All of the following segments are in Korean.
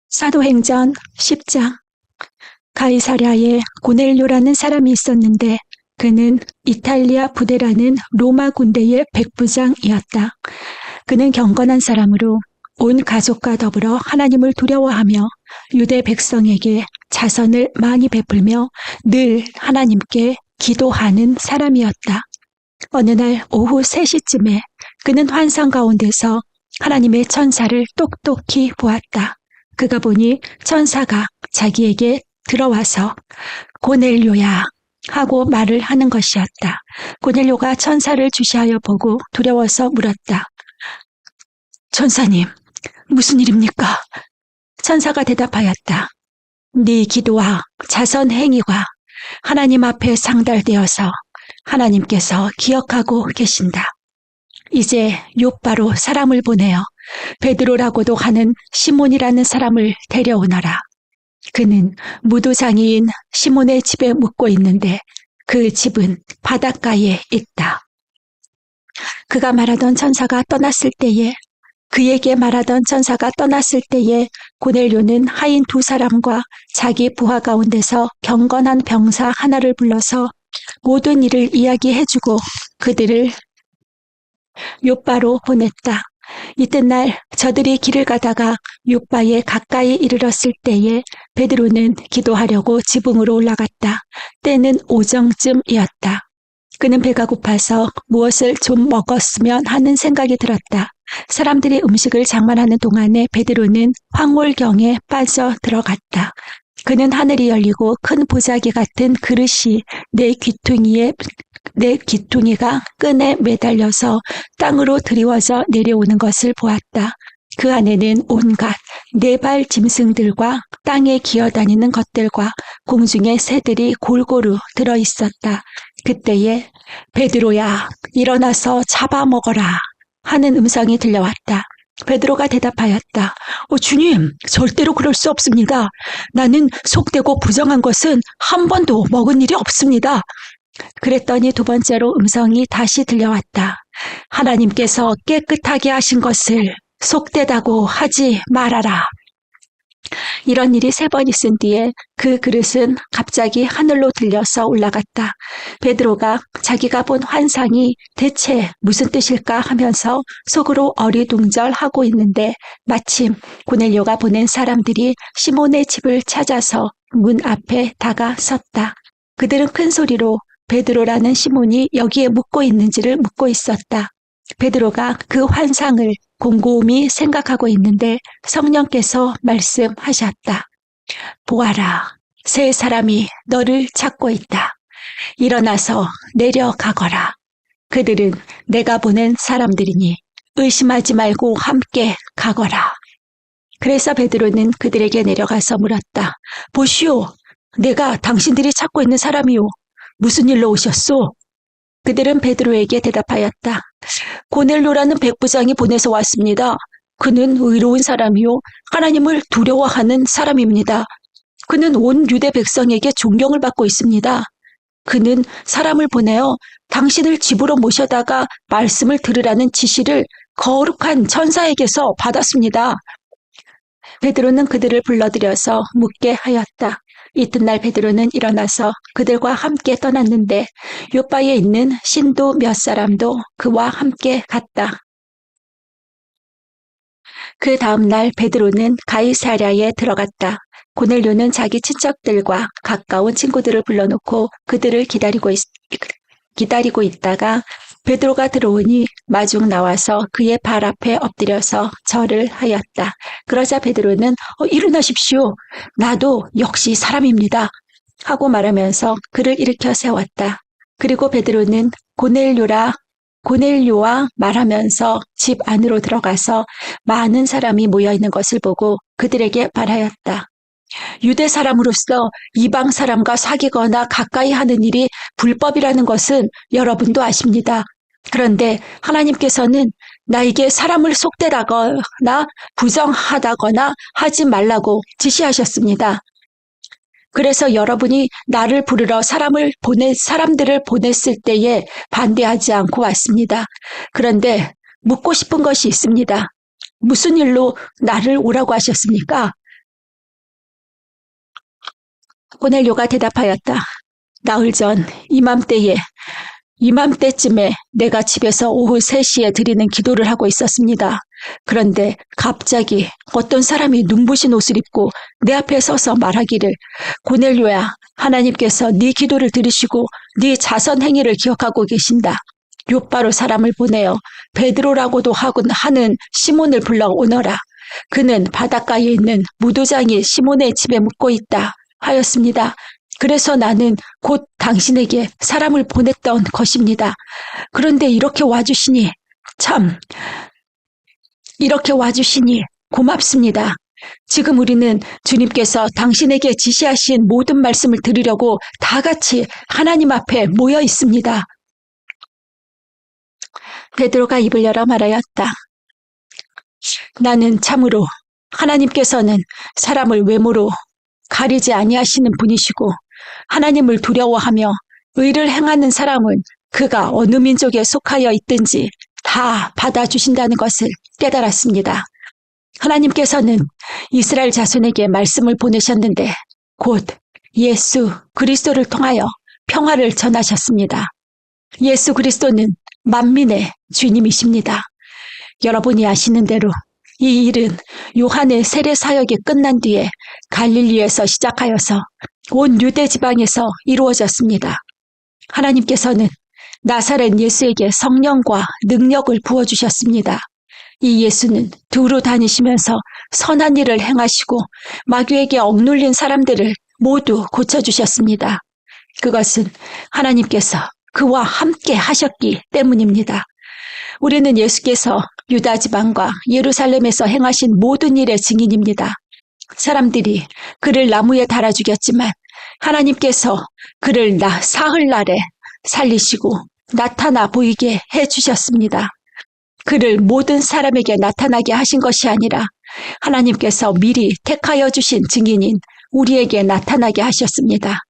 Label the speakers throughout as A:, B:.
A: 사도행전 10장. 가이사랴에 고넬료라는 사람이 있었는데 그는 이탈리아 부대라는 로마 군대의 백부장이었다. 그는 경건한 사람으로 온 가족과 더불어 하나님을 두려워하며 유대 백성에게 자선을 많이 베풀며 늘 하나님께 기도하는 사람이었다. 어느 날 오후 3시쯤에 그는 환상 가운데서 하나님의 천사를 똑똑히 보았다. 그가 보니 천사가 자기에게 들어와서 고넬료야 하고 말을 하는 것이었다. 고넬료가 천사를 주시하여 보고 두려워서 물었다. 천사님, 무슨 일입니까? 천사가 대답하였다. 네 기도와 자선 행위가 하나님 앞에 상달되어서 하나님께서 기억하고 계신다. 이제 요바로 사람을 보내어 베드로라고도 하는 시몬이라는 사람을 데려오너라. 그는 무도장이인 시몬의 집에 묵고 있는데 그 집은 바닷가에 있다. 그에게 말하던 천사가 떠났을 때에 고넬료는 하인 2사람과 자기 부하 가운데서 경건한 병사 하나를 불러서 모든 일을 이야기해주고 그들을 요바로 보냈다. 이튿날 저들이 길을 가다가 요바에 가까이 이르렀을 때에 베드로는 기도하려고 지붕으로 올라갔다. 때는 오정쯤이었다. 그는 배가 고파서 무엇을 좀 먹었으면 하는 생각이 들었다. 사람들이 음식을 장만하는 동안에 베드로는 황홀경에 빠져 들어갔다. 그는 하늘이 열리고 큰 보자기 같은 그릇이 내 귀퉁이가 끈에 매달려서 땅으로 드리워져 내려오는 것을 보았다. 그 안에는 온갖 4발 짐승들과 땅에 기어다니는 것들과 공중의 새들이 골고루 들어있었다. 그때에 베드로야, 일어나서 잡아먹어라 하는 음성이 들려왔다. 베드로가 대답하였다. 주님, 절대로 그럴 수 없습니다. 나는 속되고 부정한 것은 한 번도 먹은 일이 없습니다. 그랬더니 2번째로 음성이 다시 들려왔다. 하나님께서 깨끗하게 하신 것을 속되다고 하지 말아라. 이런 일이 3번 있은 뒤에 그 그릇은 갑자기 하늘로 들려서 올라갔다. 베드로가 자기가 본 환상이 대체 무슨 뜻일까 하면서 속으로 어리둥절하고 있는데 마침 고넬료가 보낸 사람들이 시몬의 집을 찾아서 문 앞에 다가섰다. 그들은 큰 소리로 베드로라는 시몬이 여기에 묵고 있는지를 묻고 있었다. 베드로가 그 환상을 곰곰이 생각하고 있는데 성령께서 말씀하셨다. 보아라, 3사람이 너를 찾고 있다. 일어나서 내려가거라. 그들은 내가 보낸 사람들이니 의심하지 말고 함께 가거라. 그래서 베드로는 그들에게 내려가서 물었다. 보시오, 내가 당신들이 찾고 있는 사람이오. 무슨 일로 오셨소? 그들은 베드로에게 대답하였다. 고넬료라는 백부장이 보내서 왔습니다. 그는 의로운 사람이요 하나님을 두려워하는 사람입니다. 그는 온 유대 백성에게 존경을 받고 있습니다. 그는 사람을 보내어 당신을 집으로 모셔다가 말씀을 들으라는 지시를 거룩한 천사에게서 받았습니다. 베드로는 그들을 불러들여서 묻게 하였다. 이튿날 베드로는 일어나서 그들과 함께 떠났는데 요바에 있는 신도 몇 사람도 그와 함께 갔다. 그 다음 날 베드로는 가이사랴에 들어갔다. 고넬료는 자기 친척들과 가까운 친구들을 불러놓고 그들을 기다리고 있다가 베드로가 들어오니 마중 나와서 그의 발 앞에 엎드려서 절을 하였다. 그러자 베드로는 일어나십시오. 나도 역시 사람입니다. 하고 말하면서 그를 일으켜 세웠다. 그리고 베드로는 고넬료와 말하면서 집 안으로 들어가서 많은 사람이 모여있는 것을 보고 그들에게 말하였다. 유대 사람으로서 이방 사람과 사귀거나 가까이 하는 일이 불법이라는 것은 여러분도 아십니다. 그런데 하나님께서는 나에게 사람을 속되다거나 부정하다거나 하지 말라고 지시하셨습니다. 그래서 여러분이 나를 부르러 사람들을 보냈을 때에 반대하지 않고 왔습니다. 그런데 묻고 싶은 것이 있습니다. 무슨 일로 나를 오라고 하셨습니까? 고넬료가 대답하였다. 나흘 전 이맘때쯤에 내가 집에서 오후 3시에 드리는 기도를 하고 있었습니다. 그런데 갑자기 어떤 사람이 눈부신 옷을 입고 내 앞에 서서 말하기를, 고넬료야, 하나님께서 네 기도를 들으시고 네 자선 행위를 기억하고 계신다. 욥바로 사람을 보내어 베드로라고도 하는 시몬을 불러오너라. 그는 바닷가에 있는 무도장이 시몬의 집에 묵고 있다 하였습니다. 그래서 나는 곧 당신에게 사람을 보냈던 것입니다. 그런데 이렇게 와주시니 고맙습니다. 지금 우리는 주님께서 당신에게 지시하신 모든 말씀을 들으려고 다 같이 하나님 앞에 모여 있습니다. 베드로가 입을 열어 말하였다. 나는 참으로 하나님께서는 사람을 외모로 가리지 아니하시는 분이시고 하나님을 두려워하며 의를 행하는 사람은 그가 어느 민족에 속하여 있든지 다 받아주신다는 것을 깨달았습니다. 하나님께서는 이스라엘 자손에게 말씀을 보내셨는데 곧 예수 그리스도를 통하여 평화를 전하셨습니다. 예수 그리스도는 만민의 주님이십니다. 여러분이 아시는 대로 이 일은 요한의 세례 사역이 끝난 뒤에 갈릴리에서 시작하여서 온 유대 지방에서 이루어졌습니다. 하나님께서는 나사렛 예수에게 성령과 능력을 부어주셨습니다. 이 예수는 두루 다니시면서 선한 일을 행하시고 마귀에게 억눌린 사람들을 모두 고쳐주셨습니다. 그것은 하나님께서 그와 함께 하셨기 때문입니다. 우리는 예수께서 유다 지방과 예루살렘에서 행하신 모든 일의 증인입니다. 사람들이 그를 나무에 달아 죽였지만 하나님께서 그를 사흘날에 살리시고 나타나 보이게 해주셨습니다. 그를 모든 사람에게 나타나게 하신 것이 아니라 하나님께서 미리 택하여 주신 증인인 우리에게 나타나게 하셨습니다.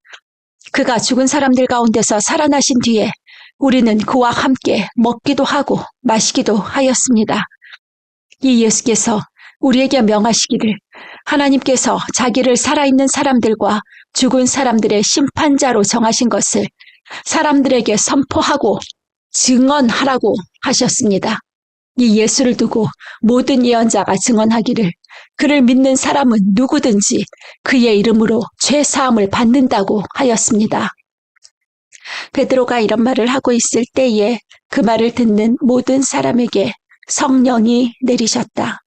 A: 그가 죽은 사람들 가운데서 살아나신 뒤에 우리는 그와 함께 먹기도 하고 마시기도 하였습니다. 이 예수께서 우리에게 명하시기를 하나님께서 자기를 살아있는 사람들과 죽은 사람들의 심판자로 정하신 것을 사람들에게 선포하고 증언하라고 하셨습니다. 이 예수를 두고 모든 예언자가 증언하기를 그를 믿는 사람은 누구든지 그의 이름으로 죄 사함을 받는다고 하였습니다. 베드로가 이런 말을 하고 있을 때에 그 말을 듣는 모든 사람에게 성령이 내리셨다.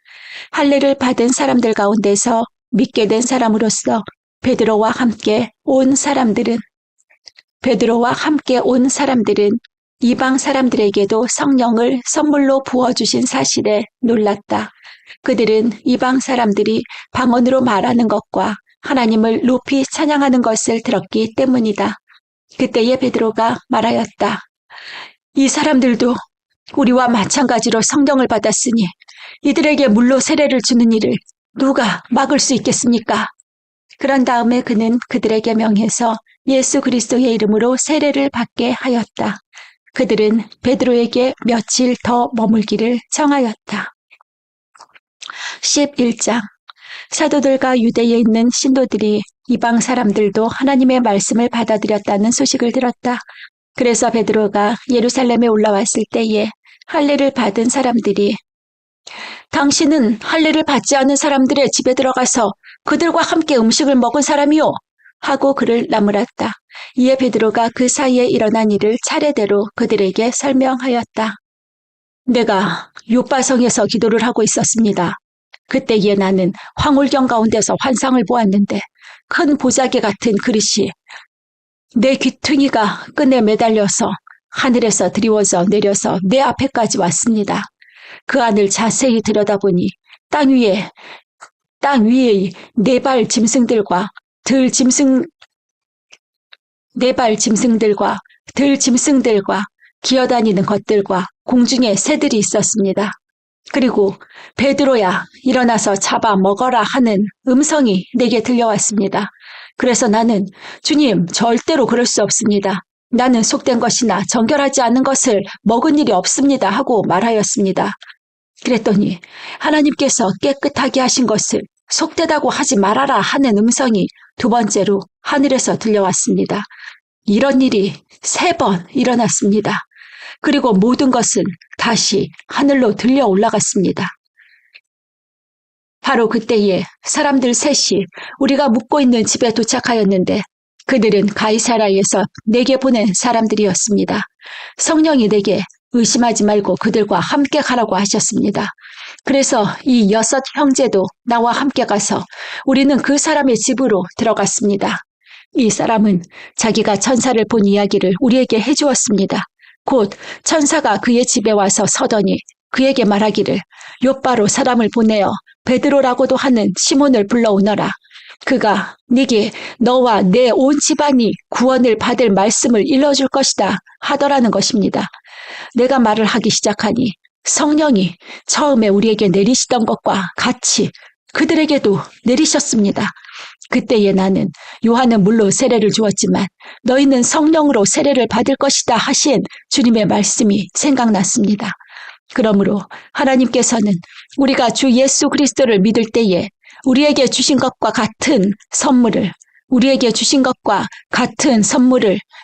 A: 할례를 받은 사람들 가운데서 믿게 된 사람으로서 베드로와 함께 온 사람들은 이방 사람들에게도 성령을 선물로 부어주신 사실에 놀랐다. 그들은 이방 사람들이 방언으로 말하는 것과 하나님을 높이 찬양하는 것을 들었기 때문이다. 그때에 베드로가 말하였다. 이 사람들도 우리와 마찬가지로 성령을 받았으니 이들에게 물로 세례를 주는 일을 누가 막을 수 있겠습니까? 그런 다음에 그는 그들에게 명해서 예수 그리스도의 이름으로 세례를 받게 하였다. 그들은 베드로에게 며칠 더 머물기를 청하였다. 11장 사도들과 유대에 있는 신도들이 이방 사람들도 하나님의 말씀을 받아들였다는 소식을 들었다. 그래서 베드로가 예루살렘에 올라왔을 때에 할례를 받은 사람들이 당신은 할례를 받지 않은 사람들의 집에 들어가서 그들과 함께 음식을 먹은 사람이요 하고 그를 나무랐다. 이에 베드로가 그 사이에 일어난 일을 차례대로 그들에게 설명하였다. 내가 욥바성에서 기도를 하고 있었습니다. 그때에 나는 황홀경 가운데서 환상을 보았는데 큰 보자기 같은 그릇이 내 귀퉁이가 끈에 매달려서 하늘에서 드리워져 내려서 내 앞에까지 왔습니다. 그 안을 자세히 들여다보니 땅 위에 네 발 짐승들과 들 짐승들과 기어다니는 것들과 공중에 새들이 있었습니다. 그리고 베드로야 일어나서 잡아 먹어라 하는 음성이 내게 들려왔습니다. 그래서 나는 주님 절대로 그럴 수 없습니다. 나는 속된 것이나 정결하지 않은 것을 먹은 일이 없습니다 하고 말하였습니다. 그랬더니 하나님께서 깨끗하게 하신 것을 속되다고 하지 말아라 하는 음성이 두 번째로 하늘에서 들려왔습니다. 이런 일이 3번 일어났습니다. 그리고 모든 것은 다시 하늘로 들려 올라갔습니다. 바로 그때에 사람들 셋이 우리가 묵고 있는 집에 도착하였는데 그들은 가이사라에서 내게 보낸 사람들이었습니다. 성령이 내게 의심하지 말고 그들과 함께 가라고 하셨습니다. 그래서 이 6 형제도 나와 함께 가서 우리는 그 사람의 집으로 들어갔습니다. 이 사람은 자기가 천사를 본 이야기를 우리에게 해주었습니다. 곧 천사가 그의 집에 와서 서더니 그에게 말하기를 요바로 사람을 보내어 베드로라고도 하는 시몬을 불러오너라. 그가 네게 너와 내 온 집안이 구원을 받을 말씀을 일러줄 것이다 하더라는 것입니다. 내가 말을 하기 시작하니 성령이 처음에 우리에게 내리시던 것과 같이 그들에게도 내리셨습니다. 그때에 나는 요한은 물론 세례를 주었지만 너희는 성령으로 세례를 받을 것이다 하신 주님의 말씀이 생각났습니다. 그러므로 하나님께서는 우리가 주 예수 그리스도를 믿을 때에 우리에게 주신 것과 같은 선물을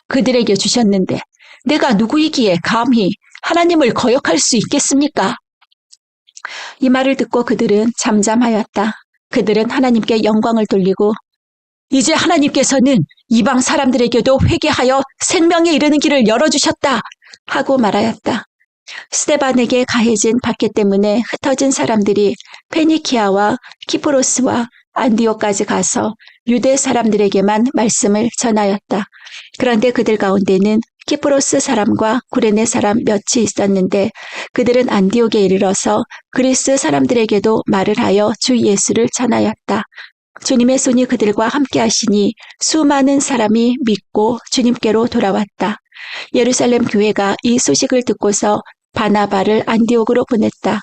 A: 그들에게 주셨는데 내가 누구이기에 감히 하나님을 거역할 수 있겠습니까? 이 말을 듣고 그들은 잠잠하였다. 그들은 하나님께 영광을 돌리고 이제 하나님께서는 이방 사람들에게도 회개하여 생명에 이르는 길을 열어주셨다 하고 말하였다. 스데반에게 가해진 박해 때문에 흩어진 사람들이 페니키아와 키프로스와 안디오까지 가서 유대 사람들에게만 말씀을 전하였다. 그런데 그들 가운데는 키프로스 사람과 구레네 사람 몇이 있었는데 그들은 안디옥에 이르러서 그리스 사람들에게도 말을 하여 주 예수를 전하였다. 주님의 손이 그들과 함께 하시니 수많은 사람이 믿고 주님께로 돌아왔다. 예루살렘 교회가 이 소식을 듣고서 바나바를 안디옥으로 보냈다.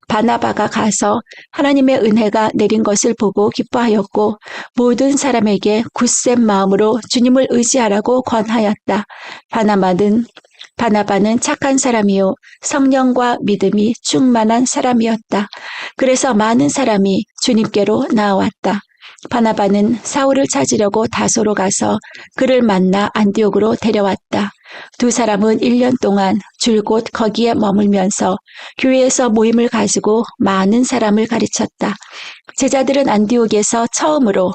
A: 바나바가 가서 하나님의 은혜가 내린 것을 보고 기뻐하였고 모든 사람에게 굳센 마음으로 주님을 의지하라고 권하였다. 바나바는 착한 사람이요 성령과 믿음이 충만한 사람이었다. 그래서 많은 사람이 주님께로 나아왔다. 바나바는 사울을 찾으려고 다소로 가서 그를 만나 안디옥으로 데려왔다. 두 사람은 1년 동안 줄곧 거기에 머물면서 교회에서 모임을 가지고 많은 사람을 가르쳤다. 제자들은 안디옥에서 처음으로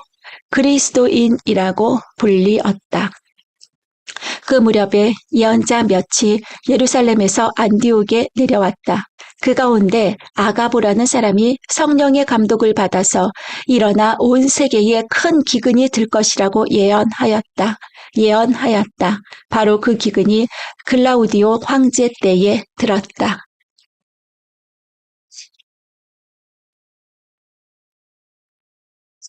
A: 그리스도인이라고 불리었다. 그 무렵에 예언자 몇이 예루살렘에서 안디옥에 내려왔다. 그 가운데 아가보라는 사람이 성령의 감독을 받아서 일어나 온 세계에 큰 기근이 들 것이라고 예언하였다. 바로 그 기근이 글라우디오 황제 때에 들었다.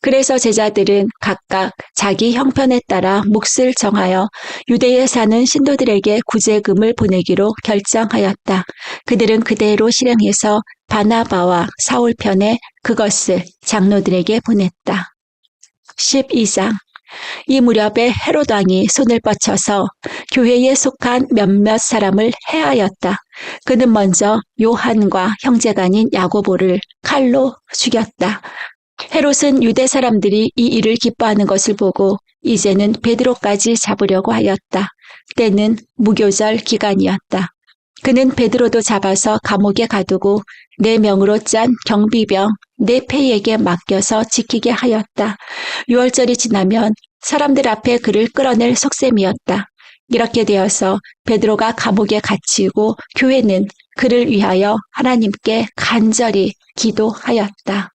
A: 그래서 제자들은 각각 자기 형편에 따라 몫을 정하여 유대에 사는 신도들에게 구제금을 보내기로 결정하였다. 그들은 그대로 실행해서 바나바와 사울 편에 그것을 장로들에게 보냈다. 12장 이 무렵에 헤롯 왕이 손을 뻗쳐서 교회에 속한 몇몇 사람을 해하였다. 그는 먼저 요한과 형제가 아닌 야고보를 칼로 죽였다. 헤롯은 유대 사람들이 이 일을 기뻐하는 것을 보고 이제는 베드로까지 잡으려고 하였다. 때는 무교절 기간이었다. 그는 베드로도 잡아서 감옥에 가두고 4명으로 짠 경비병 4패에게 맡겨서 지키게 하였다. 6월절이 지나면 사람들 앞에 그를 끌어낼 속셈이었다. 이렇게 되어서 베드로가 감옥에 갇히고 교회는 그를 위하여 하나님께 간절히 기도하였다.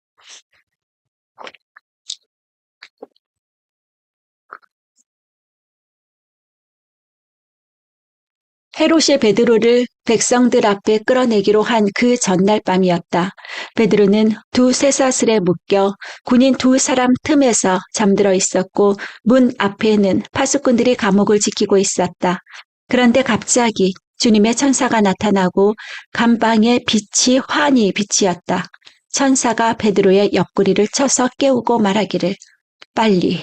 A: 헤롯이 베드로를 백성들 앞에 끌어내기로 한 그 전날 밤이었다. 베드로는 두 쇠사슬에 묶여 군인 2사람 틈에서 잠들어 있었고 문 앞에는 파수꾼들이 감옥을 지키고 있었다. 그런데 갑자기 주님의 천사가 나타나고 감방의 빛이 환히 빛이었다. 천사가 베드로의 옆구리를 쳐서 깨우고 말하기를 빨리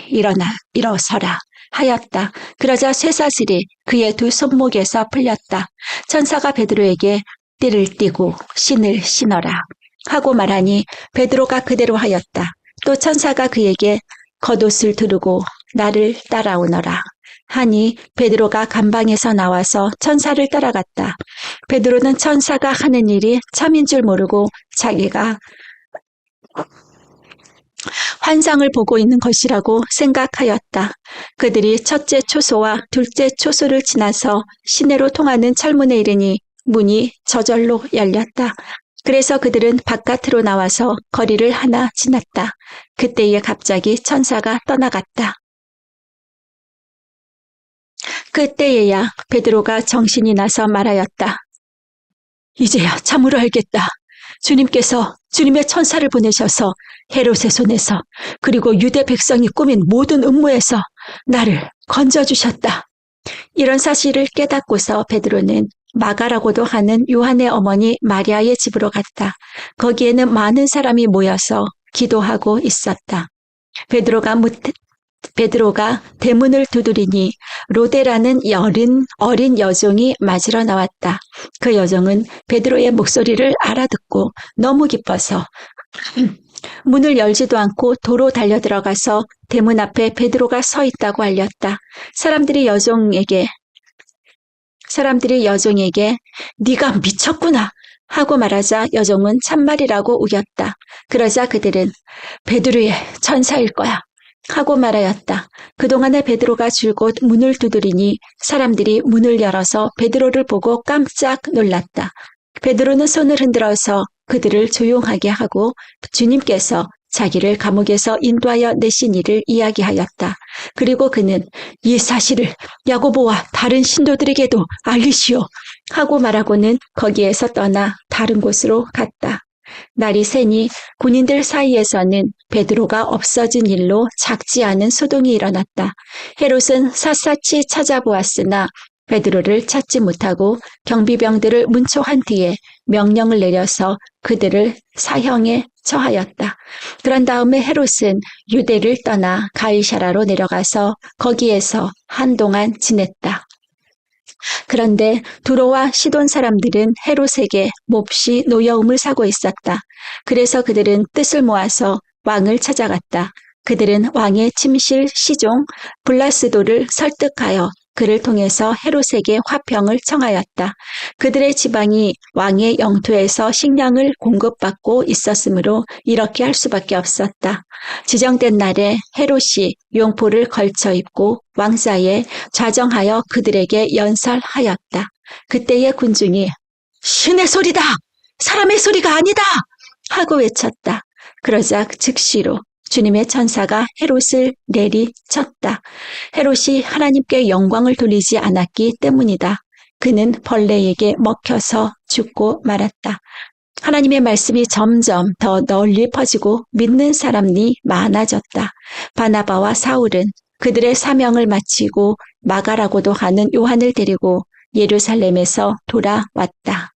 A: 일어서라 하였다. 그러자 쇠사슬이 그의 2 손목에서 풀렸다. 천사가 베드로에게 띠를 띠고 신을 신어라. 하고 말하니 베드로가 그대로 하였다. 또 천사가 그에게 겉옷을 두르고 나를 따라오너라 하니 베드로가 감방에서 나와서 천사를 따라갔다. 베드로는 천사가 하는 일이 참인 줄 모르고 자기가 환상을 보고 있는 것이라고 생각하였다. 그들이 첫째 초소와 둘째 초소를 지나서 시내로 통하는 철문에 이르니 문이 저절로 열렸다. 그래서 그들은 바깥으로 나와서 거리를 하나 지났다. 그때에 갑자기 천사가 떠나갔다. 그때에야 베드로가 정신이 나서 말하였다. 이제야 참으로 알겠다. 주님께서 주님의 천사를 보내셔서 헤롯의 손에서 그리고 유대 백성이 꾸민 모든 음모에서 나를 건져주셨다. 이런 사실을 깨닫고서 베드로는 마가라고도 하는 요한의 어머니 마리아의 집으로 갔다. 거기에는 많은 사람이 모여서 기도하고 있었다. 베드로가 대문을 두드리니 로데라는 어린 여종이 맞으러 나왔다. 그 여종은 베드로의 목소리를 알아듣고 너무 기뻐서 문을 열지도 않고 도로 달려들어가서 대문 앞에 베드로가 서 있다고 알렸다. 사람들이 여종에게 네가 미쳤구나 하고 말하자 여종은 참말이라고 우겼다. 그러자 그들은 베드로의 천사일 거야 하고 말하였다. 그동안에 베드로가 줄곧 문을 두드리니 사람들이 문을 열어서 베드로를 보고 깜짝 놀랐다. 베드로는 손을 흔들어서 그들을 조용하게 하고 주님께서 자기를 감옥에서 인도하여 내신 일을 이야기하였다. 그리고 그는 이 사실을 야고보와 다른 신도들에게도 알리시오 하고 말하고는 거기에서 떠나 다른 곳으로 갔다. 날이 새니 군인들 사이에서는 베드로가 없어진 일로 작지 않은 소동이 일어났다. 헤롯은 샅샅이 찾아보았으나 베드로를 찾지 못하고 경비병들을 문초한 뒤에 명령을 내려서 그들을 사형에 처하였다. 그런 다음에 헤롯은 유대를 떠나 가이사라로 내려가서 거기에서 한동안 지냈다. 그런데 두로와 시돈 사람들은 헤롯에게 몹시 노여움을 사고 있었다. 그래서 그들은 뜻을 모아서 왕을 찾아갔다. 그들은 왕의 침실 시종 블라스도를 설득하여 그를 통해서 헤롯에게 화평을 청하였다. 그들의 지방이 왕의 영토에서 식량을 공급받고 있었으므로 이렇게 할 수밖에 없었다. 지정된 날에 헤롯이 용포를 걸쳐 입고 왕자에 좌정하여 그들에게 연설하였다. 그때의 군중이 신의 소리다! 사람의 소리가 아니다! 하고 외쳤다. 그러자 즉시로 주님의 천사가 헤롯을 내리쳤다. 헤롯이 하나님께 영광을 돌리지 않았기 때문이다. 그는 벌레에게 먹혀서 죽고 말았다. 하나님의 말씀이 점점 더 널리 퍼지고 믿는 사람이 많아졌다. 바나바와 사울은 그들의 사명을 마치고 마가라고도 하는 요한을 데리고 예루살렘에서 돌아왔다.